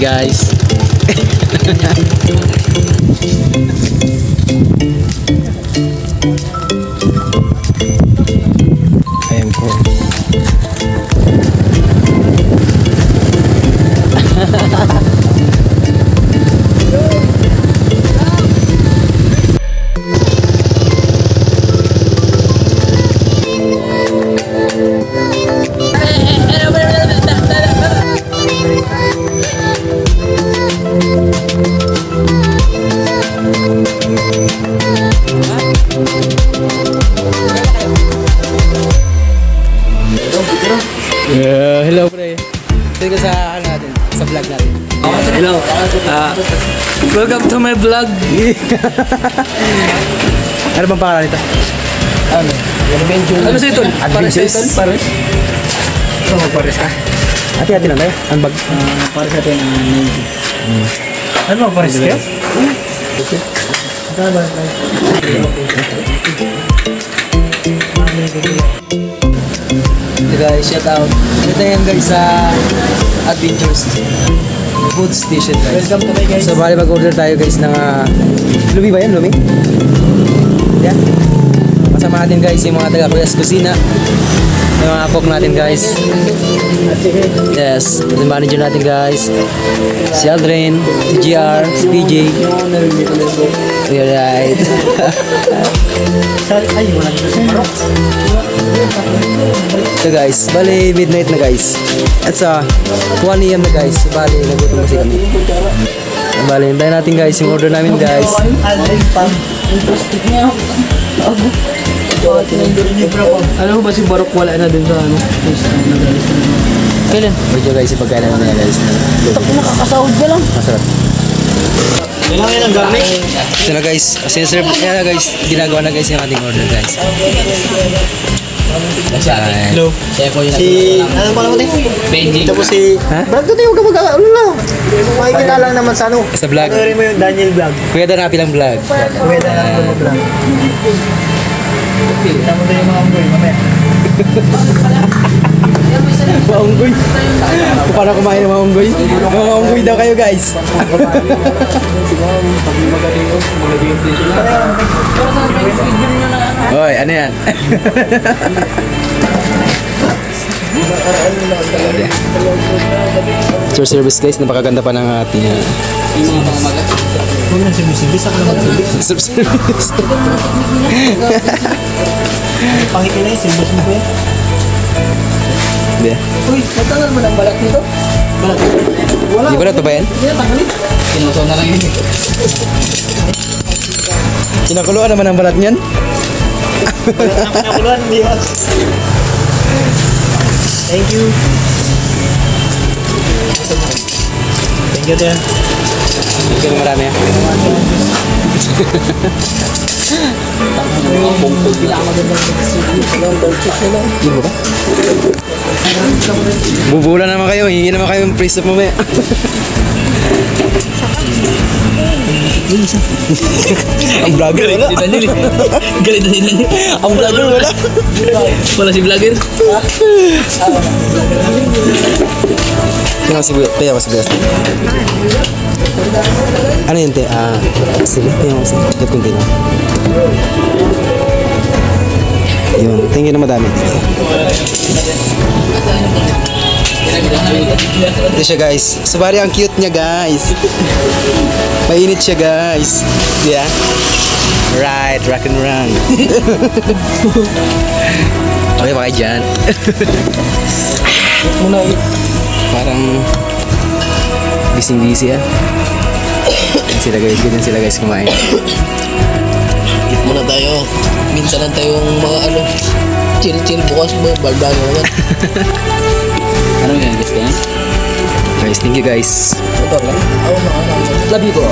guys. Ayan po. Hello pre. Ito sa ano natin, sa vlog natin. Hello. Welcome to my vlog. Ano bang pangalan nito? Ano? Ano sa ito? Pares sa ito? Pares? Oo, pares ka. Hati-hati lang tayo. Ang bag. Pares sa ito ng 90. Ano bang pares kayo? Guys, shout out. Ito yan guys sa Adventures Food Station guys. Welcome to my guys. So bali mag-order tayo guys ng Lumi ba yan? Lumi? Yan. Kasama natin guys yung mga taga Kuyas Kusina. Yung mga cook natin guys. Yes. Yung manager natin guys. Si Aldrin, si GR, si PJ. You're right. So guys, bali midnight na guys. At sa 1 AM na guys. Bali nagutom kasi kami. Bali, hintayin natin guys yung order namin guys. Alam mo ba si Barok wala na din sa ano? Kailan? Medyo guys, ipagkain namin na guys. Tapos nakakasahod ka lang. Masarap. Kailangan yan ang garlic. Ito na guys, siniserve na guys, ginagawa na guys yung ating order guys. Hello. Si, ano pa naman eh? Benji. Tapos si, Ha? vlog to tayo, kapag ano lang. Makikita lang naman sa ano. Sa vlog. Panoorin mo yung Daniel vlog. Kuya Danapi lang vlog. Pwede na lang yung vlog. Kita mo tayo yung mga unggoy, mamaya. Maunggoy. Kung paano kumain ng maunggoy? Maunggoy daw kayo guys. Hoy, ano yan? Tour service guys, napakaganda pa ng ating Huwag na simisibis, ako naman sibis. service. Pangiti na yung sibis mo ba yan? Hindi. Uy, natanggal mo ng balat nito? Balat? Wala. Di ba na ito ba yan? Hindi na tanggalin. Sinusaw na lang yun. Kinakuluan naman ang balat niyan. Balat na pinakuluan, hindi ba? Thank you. Thank you, Tia. Hindi ka marami ah. Hindi mo ba? Bubula naman kayo, hingi naman kayo yung praise up mamaya. Ang vlogger wala. Si Daniel. Galit na si Daniel. Ang vlogger wala. Wala si vlogger. Tingnan si Paya ko si Best. Ano yun te? Sige, tingnan ko si Get kunti na. Yun, tingin na madami. Ito siya guys. Sabari ang cute niya guys. Mainit siya guys. Yeah. Right, rock and run. Okay pa kayo dyan. Parang busy-busy ah. Ganyan sila guys kumain. Eat muna tayo. Minsan lang tayong mga ano. Chill-chill bukas mo. Balbago naman. Ano yan? Gusto yan? Guys, thank you guys. Motor lang. Love you ko.